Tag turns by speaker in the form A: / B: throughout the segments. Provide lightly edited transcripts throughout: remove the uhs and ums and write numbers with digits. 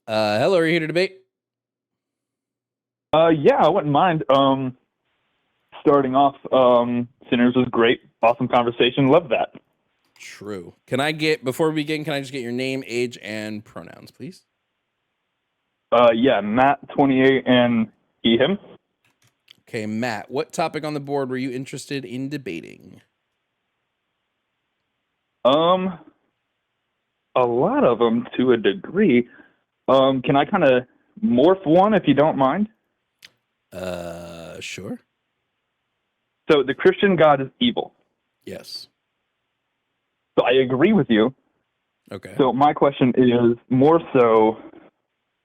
A: Hello, are you here to debate?
B: Yeah, I wouldn't mind. Starting off, Sinners was great. Awesome conversation. Love that.
A: True. Before we begin, can I just get your name, age, and pronouns, please?
B: Yeah, Matt, 28, and him.
A: Okay, Matt, what topic on the board were you interested in debating?
B: A lot of them to a degree. Can I kind of morph one if you don't mind?
A: Sure.
B: So the Christian God is evil.
A: Yes.
B: So I agree with you.
A: Okay.
B: So my question is more so,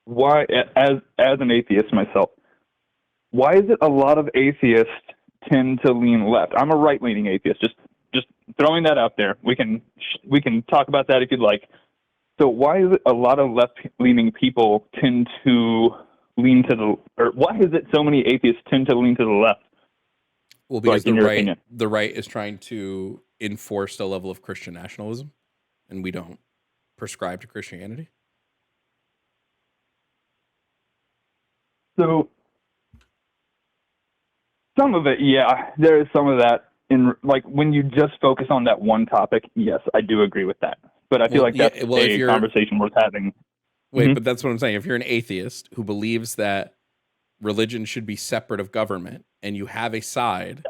B: why, as an atheist myself, why is it a lot of atheists tend to lean left? I'm a right-leaning atheist. Just throwing that out there. We can talk about that if you'd like. So why is it a lot of left-leaning people tend to lean to the, or why is it so many atheists tend to lean to the left?
A: Well, because the right is trying to enforce a level of Christian nationalism, and we don't prescribe to Christianity.
B: So some of it, yeah, there is some of that. In like when you just focus on that one topic, yes, I do agree with that. But I feel like that's a conversation worth having.
A: Wait, but that's what I'm saying. If you're an atheist who believes that religion should be separate of government, and you have a side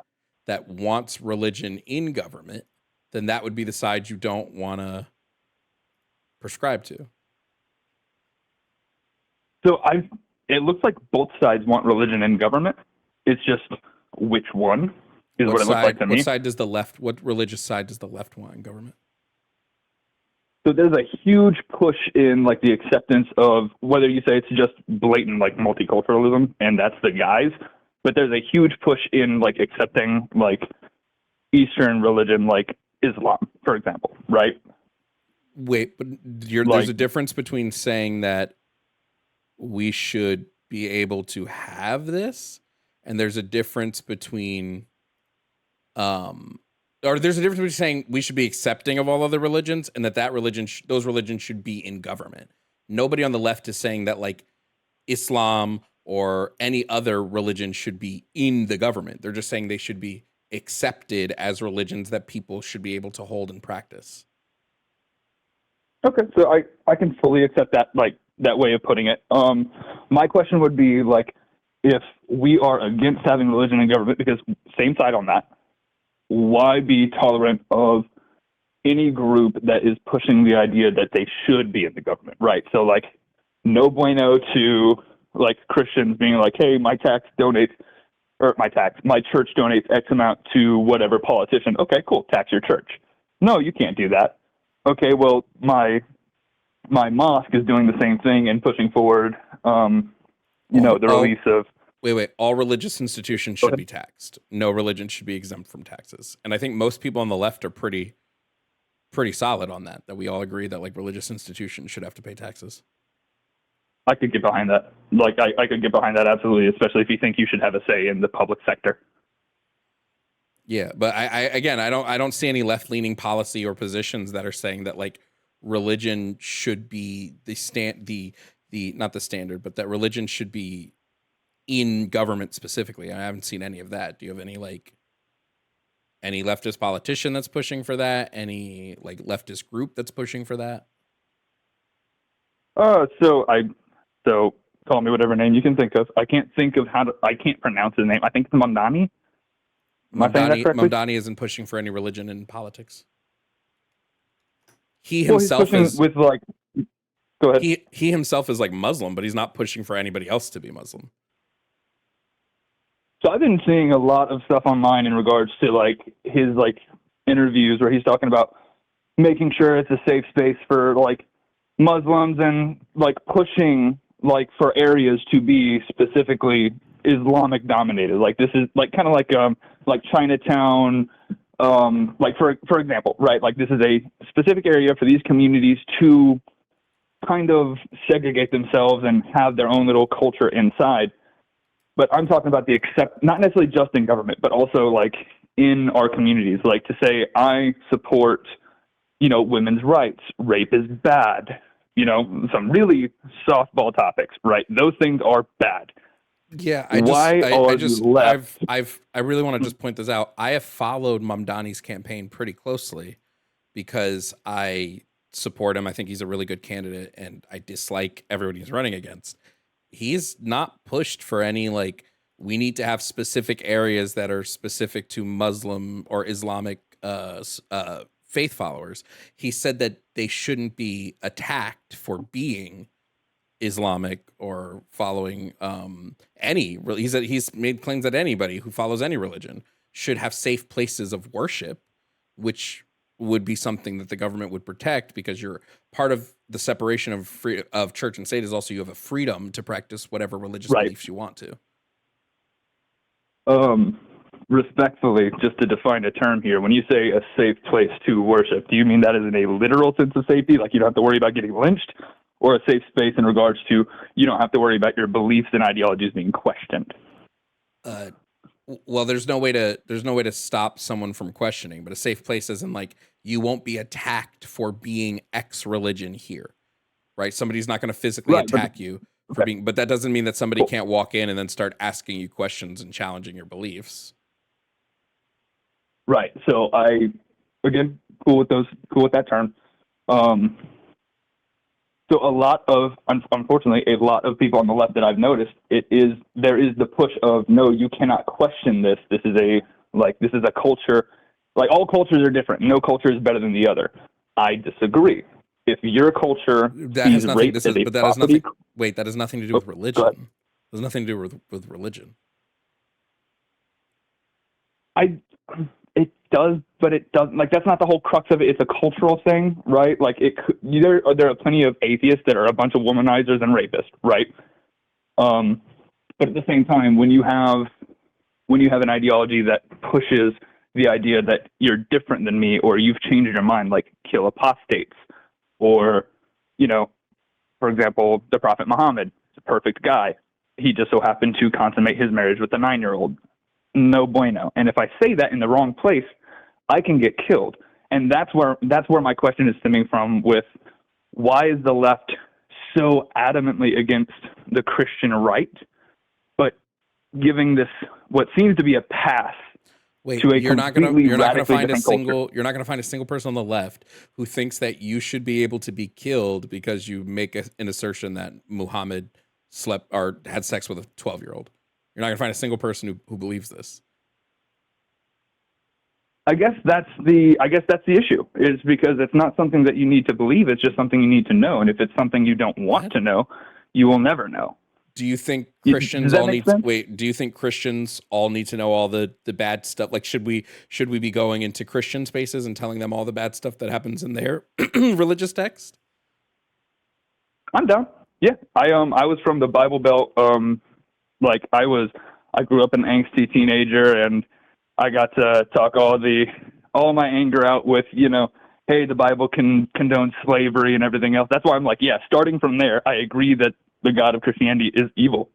A: that wants religion in government, then that would be the side you don't want to prescribe to.
B: So it looks like both sides want religion in government. It's just which one is what it looks like to me.
A: What religious side does the left want in government?
B: So there's a huge push in like the acceptance of, whether you say it's just blatant like multiculturalism and that's the guys, but there's a huge push in like accepting like Eastern religion like Islam, for example, right?
A: Wait, but there's a difference between saying that we should be able to have this, and there's a difference between there's a difference between saying we should be accepting of all other religions and those religions should be in government. Nobody on the left is saying that like Islam or any other religion should be in the government. They're just saying they should be accepted as religions that people should be able to hold and practice.
B: Okay, so I can fully accept that, like that way of putting it. My question would be like, if we are against having religion in government, because same side on that, why be tolerant of any group that is pushing the idea that they should be in the government, right? So like, no bueno to like Christians being like, hey, my church donates X amount to whatever politician. Okay, cool, tax your church. No, you can't do that. Okay, well, my mosque is doing the same thing and pushing forward, the release of.
A: Wait. All religious institutions should be taxed. No religion should be exempt from taxes. And I think most people on the left are pretty solid on that we all agree that like religious institutions should have to pay taxes.
B: I could get behind that. Like I could get behind that absolutely, especially if you think you should have a say in the public sector.
A: Yeah, but I don't see any left-leaning policy or positions that are saying that like religion should be not the standard, but that religion should be in government specifically. I haven't seen any of that. Do you have any leftist politician that's pushing for that? Any like leftist group that's pushing for that?
B: So call me whatever name you can think of. I can't think of I can't pronounce his name. I think it's Mamdani. Am I saying that correctly?
A: Mamdani isn't pushing for any religion in politics. He himself
B: Go ahead.
A: He himself is like Muslim, but he's not pushing for anybody else to be Muslim.
B: So I've been seeing a lot of stuff online in regards to like his like interviews where he's talking about making sure it's a safe space for like Muslims and like pushing like for areas to be specifically Islamic dominated. Like this is like kind of like Chinatown, like for example, right? Like this is a specific area for these communities to kind of segregate themselves and have their own little culture inside. But I'm talking about not necessarily just in government, but also like in our communities, like to say, I support, women's rights. Rape is bad. some really softball topics, right? Those things are bad.
A: Yeah, I really want to just point this out. I have followed Mamdani's campaign pretty closely because I support him. I think he's a really good candidate, and I dislike everyone he's running against. He's not pushed for any like we need to have specific areas that are specific to Muslim or Islamic faith followers. He said that they shouldn't be attacked for being Islamic or following any. He said he's made claims that anybody who follows any religion should have safe places of worship, which would be something that the government would protect because you're part of the separation of church and state is also you have a freedom to practice whatever religious beliefs you want to.
B: Respectfully, just to define a term here, when you say a safe place to worship, do you mean that is in a literal sense of safety, like you don't have to worry about getting lynched, or a safe space in regards to you don't have to worry about your beliefs and ideologies being questioned?
A: Well, there's no way to stop someone from questioning, but a safe place isn't like you won't be attacked for being X religion here, right? Somebody's not going to physically attack you for being, but that doesn't mean that somebody can't walk in and then start asking you questions and challenging your beliefs.
B: Right. So again, cool with that term. So unfortunately, a lot of people on the left that I've noticed, there is the push of, no, you cannot question this. This is a culture, like all cultures are different. No culture is better than the other. I disagree. If your culture sees rape as a property,
A: that has nothing to do with religion. There's nothing to do with religion.
B: It does, but it doesn't. Like, that's not the whole crux of it. It's a cultural thing, right? Like, there are plenty of atheists that are a bunch of womanizers and rapists, right? But at the same time, when you have an ideology that pushes the idea that you're different than me or you've changed your mind, like kill apostates, or, for example, the Prophet Muhammad is a perfect guy. He just so happened to consummate his marriage with a 9-year-old. No bueno. And if I say that in the wrong place, I can get killed. And that's where my question is stemming from with why is the left so adamantly against the Christian right, but giving this what seems to be a pass to a
A: you're not gonna find a single person on the left who thinks that you should be able to be killed because you make an assertion that Muhammad slept or had sex with a 12-year-old. You're not going to find a single person who believes this.
B: I guess that's the issue, is because it's not something that you need to believe. It's just something you need to know. And if it's something you don't want to know, you will never know.
A: Do you think Christians all need to do you think Christians all need to know all the bad stuff? Like, should we be going into Christian spaces and telling them all the bad stuff that happens in their religious text?
B: I'm down. Yeah. I was from the Bible Belt. I grew up an angsty teenager, and I got to talk all my anger out with, hey, the Bible can condone slavery and everything else. That's why I'm like, yeah, starting from there, I agree that the God of Christianity is evil.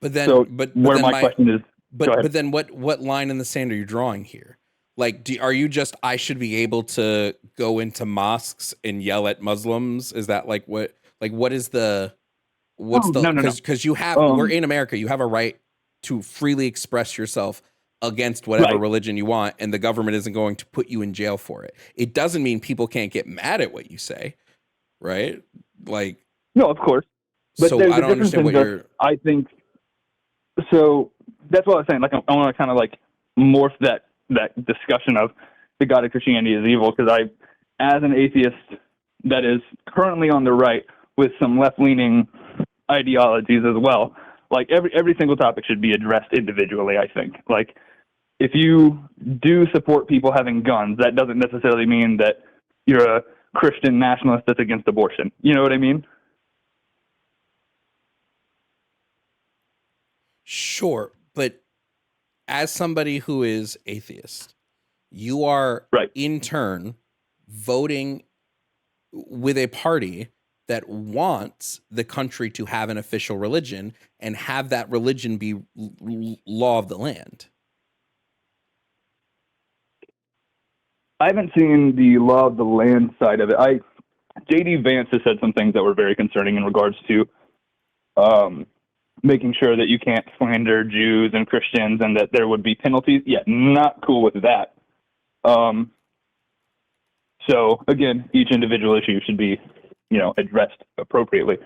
A: But then,
B: question is,
A: but then what line in the sand are you drawing here? Like, are you just, I should be able to go into mosques and yell at Muslims? Is that like what is the,
B: no.
A: Because you have, we're in America, you have a right to freely express yourself against whatever religion you want, and the government isn't going to put you in jail for it. It doesn't mean people can't get mad at what you say, right? Like,
B: no, of course. But
A: so I don't understand what you're.
B: I think so. That's what I was saying. Like, I want to kind of like morph that discussion of the God of Christianity is evil, because as an atheist that is currently on the right with some left-leaning ideologies as well, like every single topic should be addressed individually, I think. Like, if you do support people having guns, that doesn't necessarily mean that you're a Christian nationalist that's against abortion. You know what I mean?
A: Sure, but as somebody who is atheist, you are in turn voting with a party that wants the country to have an official religion and have that religion be law of the land.
B: I haven't seen the law of the land side of it. J.D. Vance has said some things that were very concerning in regards to making sure that you can't slander Jews and Christians and that there would be penalties. Yeah, not cool with that. So again, each individual issue should be, addressed appropriately.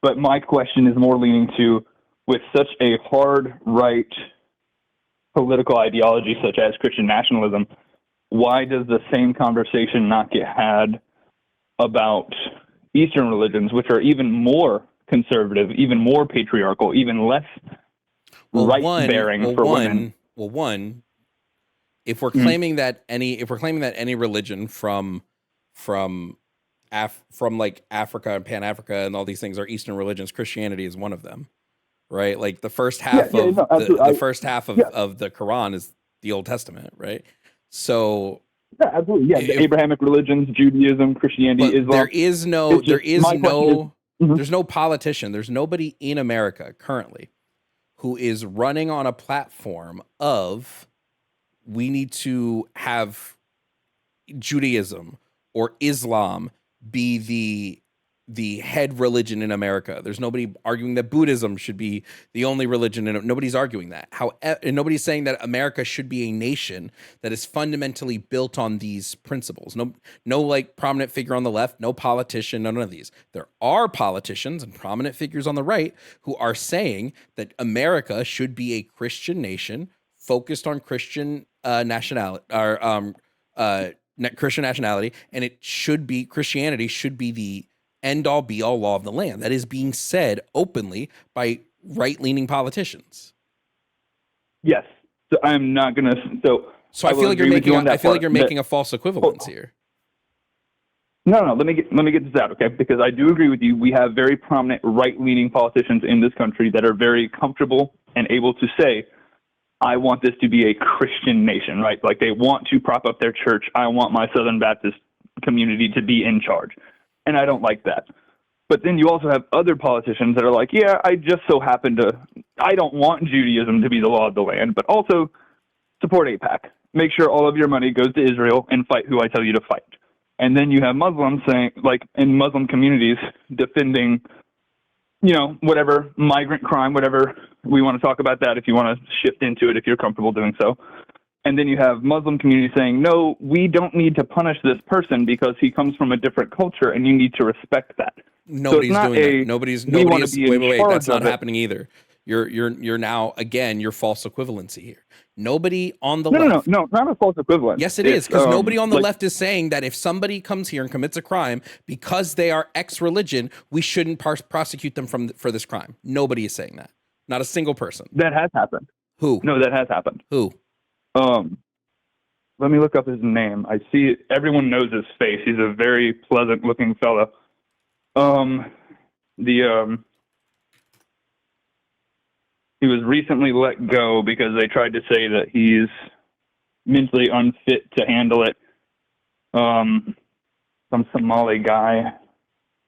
B: But my question is more leaning to, with such a hard right political ideology such as Christian nationalism, why does the same conversation not get had about Eastern religions, which are even more conservative, even more patriarchal, even less right-bearing for women?
A: Well, one, if we're claiming that any religion from like Africa and Pan-Africa and all these things are Eastern religions, Christianity is one of them, right? Like the first half of the Quran is the Old Testament, right? So
B: yeah, absolutely, yeah. The Abrahamic religions, Judaism, Christianity, Islam.
A: There's no politician, there's nobody in America currently who is running on a platform of we need to have Judaism or Islam be the head religion in America. There's nobody arguing that Buddhism should be the only religion, and nobody's arguing that. And nobody's saying that America should be a nation that is fundamentally built on these principles. No like prominent figure on the left, no politician, none of these. There are politicians and prominent figures on the right who are saying that America should be a Christian nation focused on Christian nationality, Christian nationality, and Christianity should be the end-all, be-all law of the land. That is being said openly by right-leaning politicians.
B: Yes. So I'm not gonna. So
A: I feel like you're making a false equivalence here.
B: No. Let me get this out, okay? Because I do agree with you. We have very prominent right-leaning politicians in this country that are very comfortable and able to say, I want this to be a Christian nation, right? Like they want to prop up their church. I want my Southern Baptist community to be in charge. And I don't like that. But then you also have other politicians that are like, yeah, I just so happen to, I don't want Judaism to be the law of the land, but also support AIPAC. Make sure all of your money goes to Israel and fight who I tell you to fight. And then you have Muslims saying, like in Muslim communities, defending, whatever migrant crime, whatever we want to talk about that if you want to shift into it, if you're comfortable doing so. And then you have Muslim communities saying, no, we don't need to punish this person because he comes from a different culture and you need to respect that.
A: Nobody's doing that. Wait. That's not happening either. You're now, again, your false equivalency here. Nobody on the left.
B: No, not a false equivalence.
A: Yes, it is, because nobody on the left is saying that if somebody comes here and commits a crime because they are X religion, we shouldn't prosecute them for this crime. Nobody is saying that. Not a single person.
B: That has happened.
A: Who?
B: No, that has happened.
A: Who?
B: Let me look up his name. I see it. Everyone knows his face. He's a very pleasant looking fellow. He was recently let go because they tried to say that he's mentally unfit to handle it. Some Somali guy. I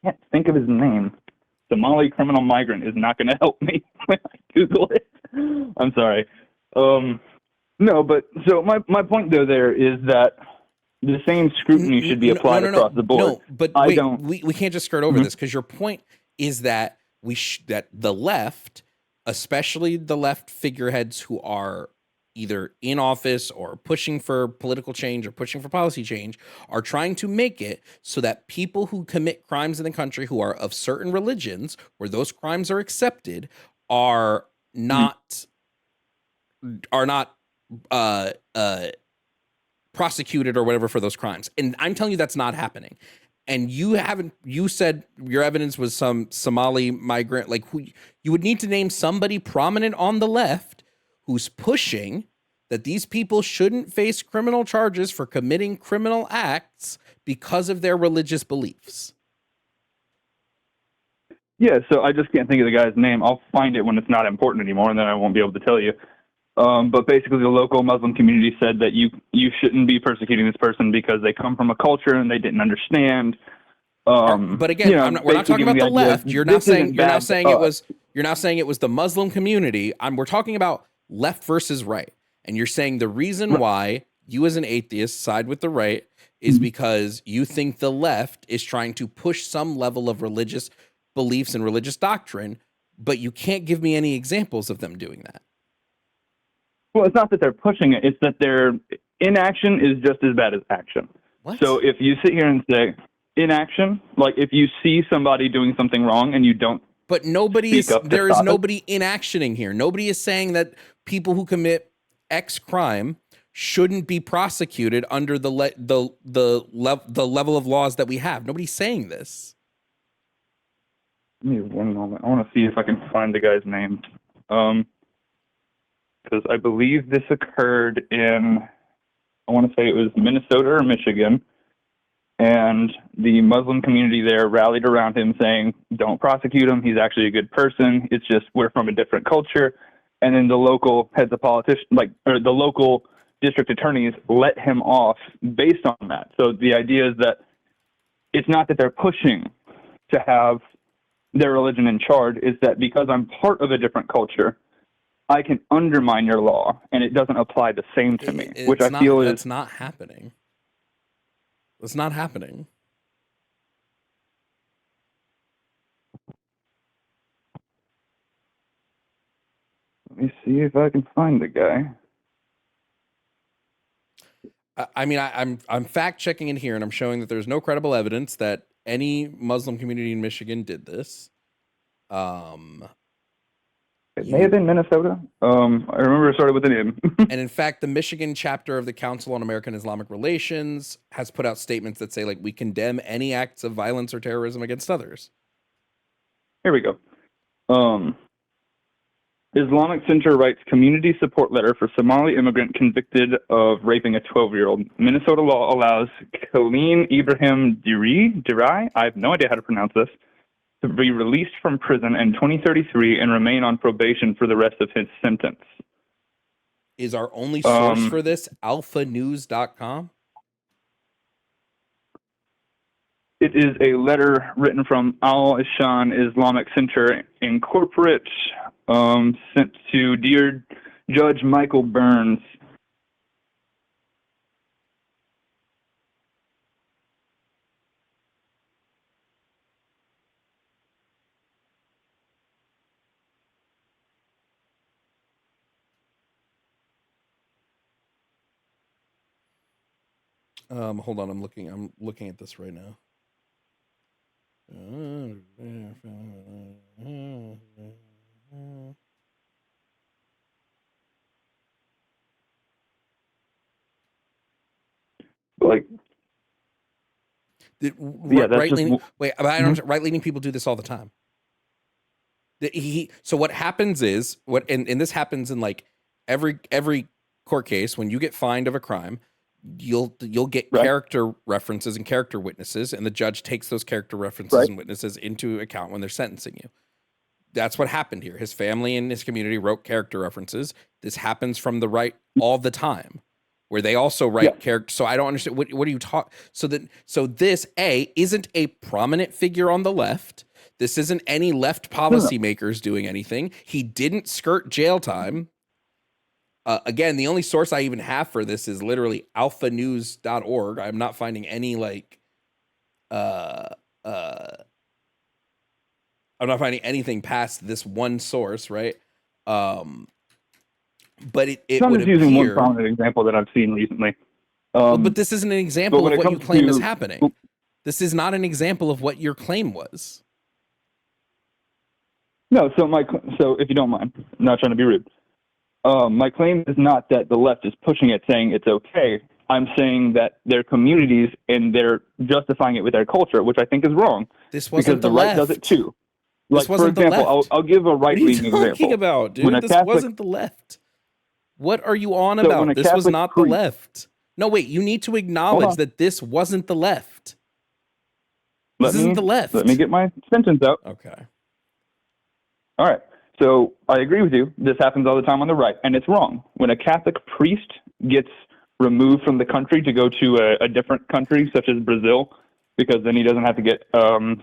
B: can't think of his name. Somali criminal migrant is not going to help me when I Google it. I'm sorry. No, but so my point though there is that the same scrutiny should be applied across the board.
A: No, but we can't just skirt over this, because your point is that that the left, especially the left figureheads who are either in office or pushing for political change or pushing for policy change, are trying to make it so that people who commit crimes in the country who are of certain religions where those crimes are accepted are not prosecuted or whatever for those crimes. And I'm telling you that's not happening. And you said your evidence was some Somali migrant, like who you would need to name somebody prominent on the left who's pushing that these people shouldn't face criminal charges for committing criminal acts because of their religious beliefs.
B: Yeah, so I just can't think of the guy's name. I'll find it when it's not important anymore, and then I won't be able to tell you. But basically, the local Muslim community said that you shouldn't be persecuting this person because they come from a culture and they didn't understand.
A: But again, we're not talking about the left. You're now saying it was the Muslim community. We're talking about left versus right, and you're saying the reason why you as an atheist side with the right is because you think the left is trying to push some level of religious beliefs and religious doctrine, but you can't give me any examples of them doing that.
B: Well, it's not that they're pushing it. It's that their inaction is just as bad as action.
A: What?
B: So if you sit here and say inaction, like if you see somebody doing something wrong and you don't,
A: but nobody is,
B: speak up to
A: there is
B: stop it.
A: nobody inactioning here. Nobody is saying that people who commit X crime shouldn't be prosecuted under the level of laws that we have. Nobody's saying this.
B: Give me one moment. I want to see if I can find the guy's name. Because I believe this occurred in, I want to say it was Minnesota or Michigan, and the Muslim community there rallied around him saying, don't prosecute him, he's actually a good person, it's just we're from a different culture. And then the local heads of politicians, or the local district attorneys let him off based on that. So the idea is that it's not that they're pushing to have their religion in charge, it's that because I'm part of a different culture, I can undermine your law, and it doesn't apply the same to me, which I feel is...
A: That's not happening. That's not happening.
B: Let me see if I can find the guy.
A: I mean, I'm fact checking in here, and I'm showing that there's no credible evidence that any Muslim community in Michigan did this.
B: It may have been Minnesota. I remember it started with an M.
A: And in fact, the Michigan chapter of the Council on American Islamic Relations has put out statements that say, like, we condemn any acts of violence or terrorism against others.
B: Here we go. Islamic Center writes community support letter for Somali immigrant convicted of raping a 12-year-old. Minnesota law allows Khalil Ibrahim Dirai, I have no idea how to pronounce this, to be released from prison in 2033 and remain on probation for the rest of his sentence.
A: Is our only source for this alphanews.com?
B: It is a letter written from Al-Ishan Islamic Center Incorporate, sent to Dear Judge Michael Burns.
A: Hold on, I'm looking at this right now.
B: Like,
A: right-leaning right-leaning people do this all the time. So what happens is, and this happens in like every court case, when you get fined of a crime, you'll get character references and character witnesses, and the judge takes those character references and witnesses into account when they're sentencing you. That's what happened here. His family and his community wrote character references. This happens from the right all the time, where they also write character. So I don't understand what are you talking. So this isn't a prominent figure on the left. This isn't any left policymakers doing anything. He didn't skirt jail time. Again, the only source I even have for this is literally alphanews.org. I'm not finding any I'm not finding anything past this one source, right? But it
B: I'm
A: would
B: just using
A: appear,
B: one prominent example that I've seen recently.
A: but this isn't an example of what you claim is happening. This is not an example of what your claim was.
B: No, so if you don't mind, I'm not trying to be rude. My claim is not that the left is pushing it, saying it's okay. I'm saying that their communities and they're justifying it with their culture, which I think is wrong.
A: This wasn't
B: because the right does it too.
A: Like,
B: for example, I'll give a right-leaning example.
A: What are you talking about, dude? This wasn't the left. What are you on about? This was not the left. No, wait, you need to acknowledge that this wasn't the left. This isn't the left.
B: Let me get my sentence out.
A: Okay.
B: All right. So I agree with you. This happens all the time on the right, and it's wrong. When a Catholic priest gets removed from the country to go to a different country, such as Brazil, because then he doesn't have to get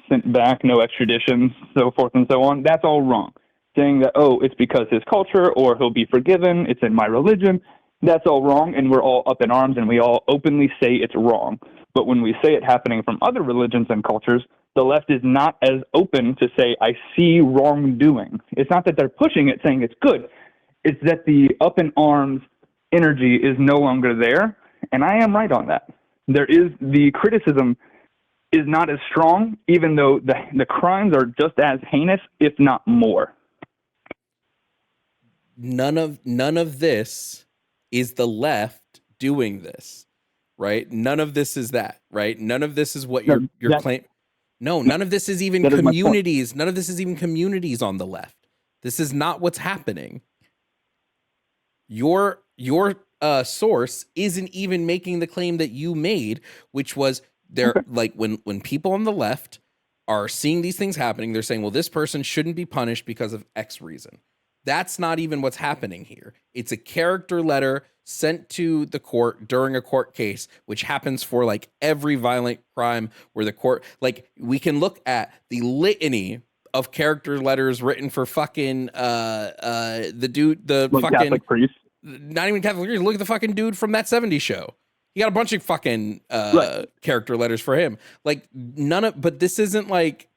B: sent back, no extradition, so forth and so on, that's all wrong. Saying that, it's because his culture or he'll be forgiven, it's in my religion, that's all wrong and we're all up in arms and we all openly say it's wrong. But when we say it happening from other religions and cultures, the left is not as open to say, I see wrongdoing. It's not that they're pushing it saying it's good. It's that the up in arms energy is no longer there. And I am right on that. There is the criticism is not as strong, even though the crimes are just as heinous, if not more.
A: None of this is the left doing this, right? None of this is that, right? None of this is what you're claiming. No, none of this is even communities. None of this is even communities on the left. This is not what's happening. Your source isn't even making the claim that you made, which was they're like when people on the left are seeing these things happening, they're saying, well, this person shouldn't be punished because of X reason. That's not even what's happening here. It's a character letter sent to the court during a court case, which happens for like every violent crime where the court, like we can look at the litany of character letters written for fucking the dude, the
B: like
A: fucking
B: Catholic priest.
A: Not even Catholic priest. Look at the fucking dude from That 70s Show. He got a bunch of fucking character letters for him. Like but this isn't like,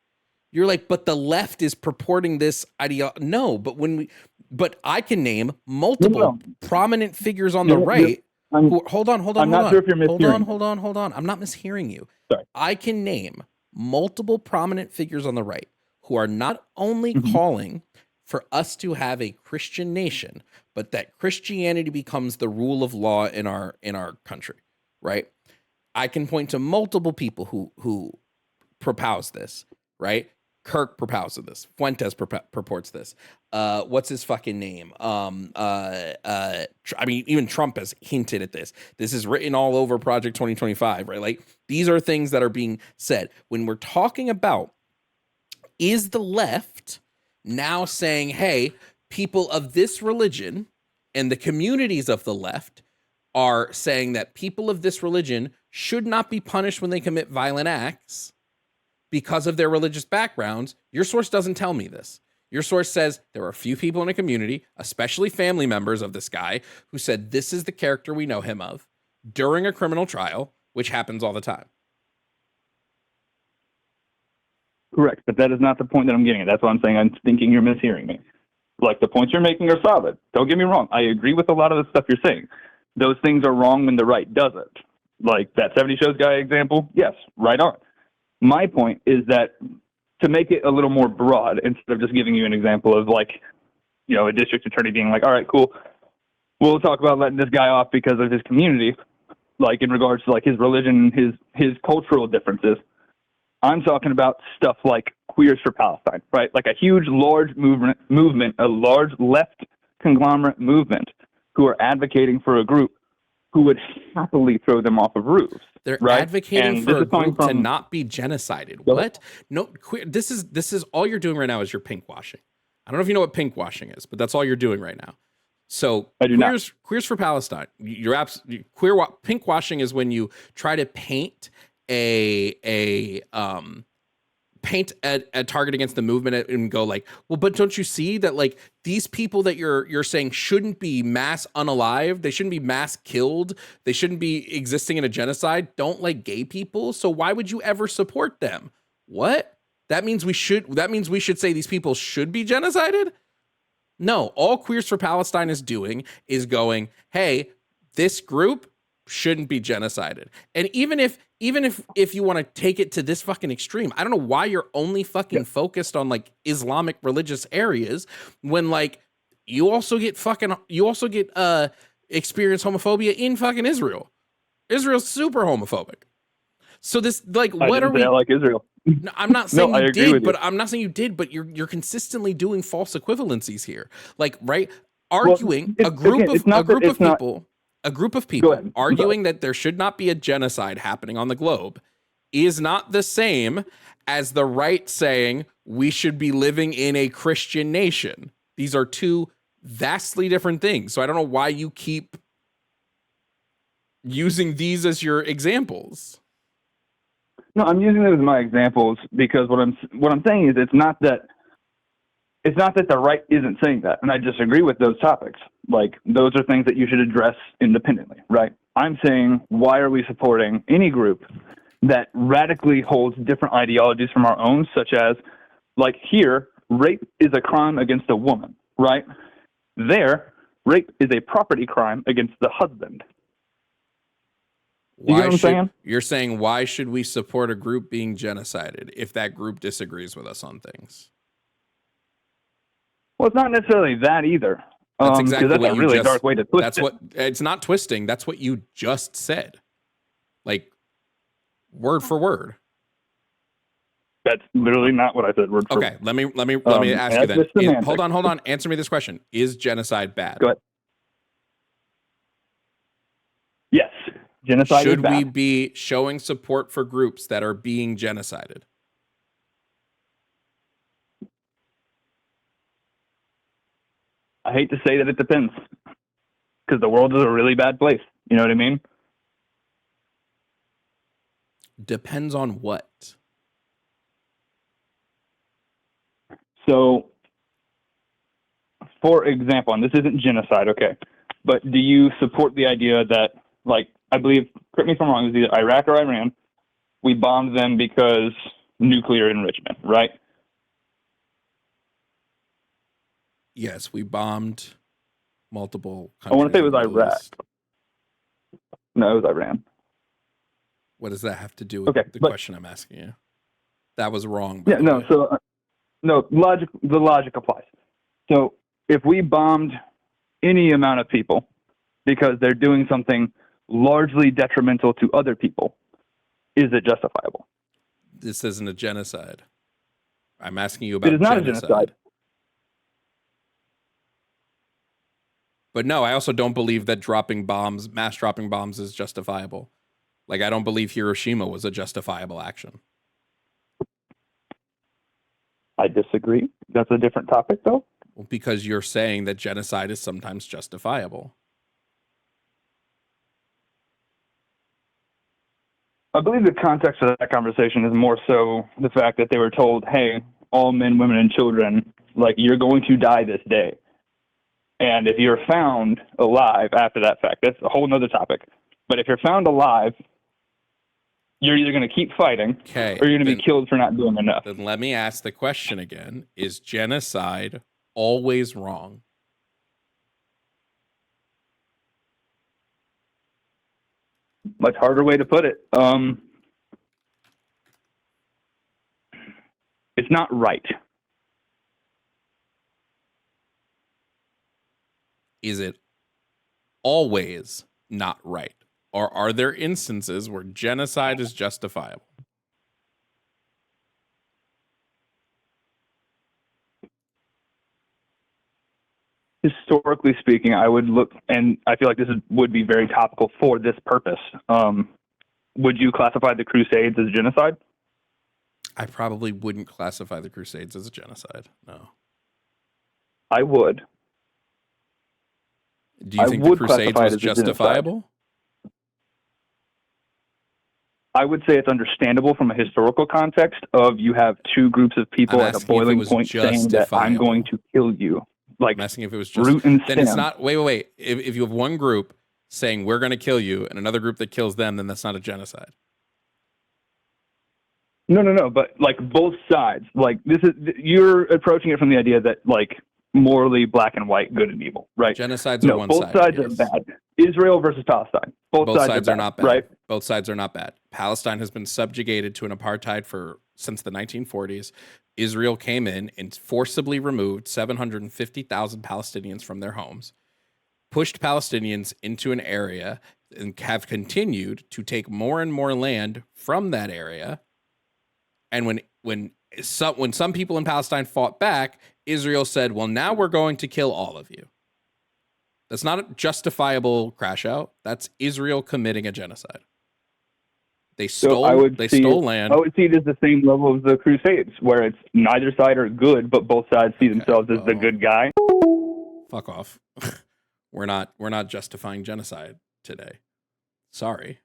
A: you're like, but the left is purporting this ideology. No, but I can name multiple prominent figures on the right. Hold on.
B: I'm not sure if you're mishearing.
A: Hold on. I'm not mishearing you.
B: Sorry.
A: I can name multiple prominent figures on the right who are not only calling for us to have a Christian nation, but that Christianity becomes the rule of law in our country, right? I can point to multiple people who propouse this, right? Kirk proposes this. Fuentes purports this. What's his fucking name? I mean, even Trump has hinted at this. This is written all over Project 2025, right? Like, these are things that are being said. When we're talking about, is the left now saying, hey, people of this religion and the communities of the left are saying that people of this religion should not be punished when they commit violent acts because of their religious backgrounds? Your source doesn't tell me this. Your source says there are a few people in a community, especially family members of this guy, who said this is the character we know him of during a criminal trial, which happens all the time.
B: Correct, but that is not the point that I'm getting at. That's why I'm saying I'm thinking you're mishearing me. Like, the points you're making are solid. Don't get me wrong. I agree with a lot of the stuff you're saying. Those things are wrong when the right does it. Like that 70 Shows guy example, yes, right on. My point is that to make it a little more broad, instead of just giving you an example of like, you know, a district attorney being like, all right, cool, we'll talk about letting this guy off because of his community, like in regards to like his religion, his cultural differences. I'm talking about stuff like Queers for Palestine, right? Like a huge, large movement, a large left conglomerate movement who are advocating for a group who would happily throw them off of roofs.
A: They're
B: right?
A: advocating for a group to not be genocided. What? No, this is all you're doing right now is you're pink washing. I don't know if you know what pink washing is, but that's all you're doing right now. So
B: I do not.
A: Queers for Palestine. Pink washing is when you try to paint a target against the movement and go like, well, but don't you see that like these people that you're saying shouldn't be mass unalived, they shouldn't be mass killed, they shouldn't be existing in a genocide, don't like gay people, so why would you ever support them? What? That means we should say these people should be genocided? No, all Queers for Palestine is doing is going, hey, this group shouldn't be genocided. And even if you want to take it to this fucking extreme, I don't know why you're only fucking focused on like Islamic religious areas when like you also get experience homophobia in fucking Israel. Israel's super homophobic. So this like what are we
B: like Israel?
A: No, I'm not saying
B: no,
A: you did, but
B: you.
A: I'm not saying you did, but you're consistently doing false equivalencies here. Like, right? Arguing a group of people arguing that there should not be a genocide happening on the globe is not the same as the right saying we should be living in a Christian nation. These are two vastly different things. So I don't know why you keep using these as your examples.
B: No, I'm using them as my examples because what I'm saying is it's not that it's not that the right isn't saying that, and I disagree with those topics. Like, those are things that you should address independently, right? I'm saying, why are we supporting any group that radically holds different ideologies from our own, such as, like here, rape is a crime against a woman, right? There, rape is a property crime against the husband. You get what I'm saying?
A: You're saying, why should we support a group being genocided if that group disagrees with us on things?
B: Well, it's not necessarily that either.
A: That's exactly
B: that's
A: what
B: a
A: you
B: really
A: just,
B: dark way to twist
A: that's
B: it.
A: what, it's not twisting. That's what you just said. Like, word for word.
B: That's literally not what I said. Word for
A: Okay, let me ask you then. Hold on. Answer me this question: is genocide bad?
B: Go ahead. Yes, genocide
A: Should
B: is bad.
A: we be showing support for groups that are being genocided?
B: I hate to say that it depends, because the world is a really bad place. You know what I mean?
A: Depends on what?
B: So, for example, and this isn't genocide, okay, but do you support the idea that, like, I believe, correct me if I'm wrong, it was either Iraq or Iran, we bombed them because nuclear enrichment, right?
A: Yes, we bombed multiple countries.
B: I want to say it was
A: in the Middle
B: Iraq.
A: East.
B: No, it was Iran.
A: What does that have to do with the question I'm asking you? That was wrong.
B: Yeah, no, so, no, the logic applies. So if we bombed any amount of people because they're doing something largely detrimental to other people, is it justifiable?
A: This isn't a genocide. I'm asking you about
B: genocide. It is not a genocide.
A: But no, I also don't believe that mass dropping bombs is justifiable. Like, I don't believe Hiroshima was a justifiable action.
B: I disagree. That's a different topic, though.
A: Well, because you're saying that genocide is sometimes justifiable.
B: I believe the context of that conversation is more so the fact that they were told, hey, all men, women, and children, like, you're going to die this day. And if you're found alive after that fact, that's a whole nother topic. But if you're found alive, you're either going to keep fighting or you're going to be killed for not doing enough.
A: Then let me ask the question again. Is genocide always wrong?
B: Much harder way to put it. It's not right.
A: Is it always not right? Or are there instances where genocide is justifiable?
B: Historically speaking, I would look, and I feel like this would be very topical for this purpose. Would you classify the Crusades as genocide?
A: I probably wouldn't classify the Crusades as a genocide. No.
B: I would.
A: Do you think the Crusades was justifiable?
B: I would say it's understandable from a historical context of you have two groups of people at a boiling point saying that I'm going to kill you. Like,
A: I'm asking if it was just
B: root and
A: then
B: stem.
A: It's not. Wait. If you have one group saying we're going to kill you and another group that kills them, then that's not a genocide.
B: No. But like both sides, like you're approaching it from the idea that like morally black and white, good and evil, right?
A: Genocides are one
B: side. Both sides are bad. Israel versus Palestine. Both sides are not bad, right?
A: Both sides are not bad. Palestine has been subjugated to an apartheid since the 1940s. Israel came in and forcibly removed 750,000 Palestinians from their homes, pushed Palestinians into an area, and have continued to take more and more land from that area. And when some people in Palestine fought back, Israel said, well, now we're going to kill all of you. That's not a justifiable crash out. That's Israel committing a genocide. They stole land.
B: I would see it as the same level as the Crusades, where it's neither side are good, but both sides see themselves as the good guy.
A: Fuck off. We're not justifying genocide today. Sorry.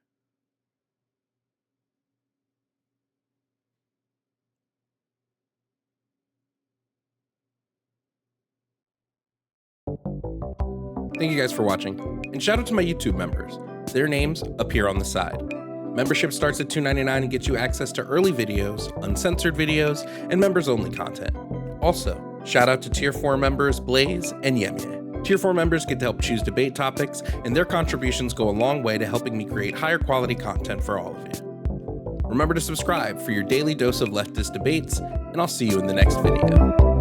A: Thank you guys for watching. And shout out to my YouTube members. Their names appear on the side. Membership starts at $2.99 and gets you access to early videos, uncensored videos, and members-only content. Also, shout out to Tier 4 members Blaze and Yemye. Tier 4 members get to help choose debate topics, and their contributions go a long way to helping me create higher quality content for all of you. Remember to subscribe for your daily dose of leftist debates, and I'll see you in the next video.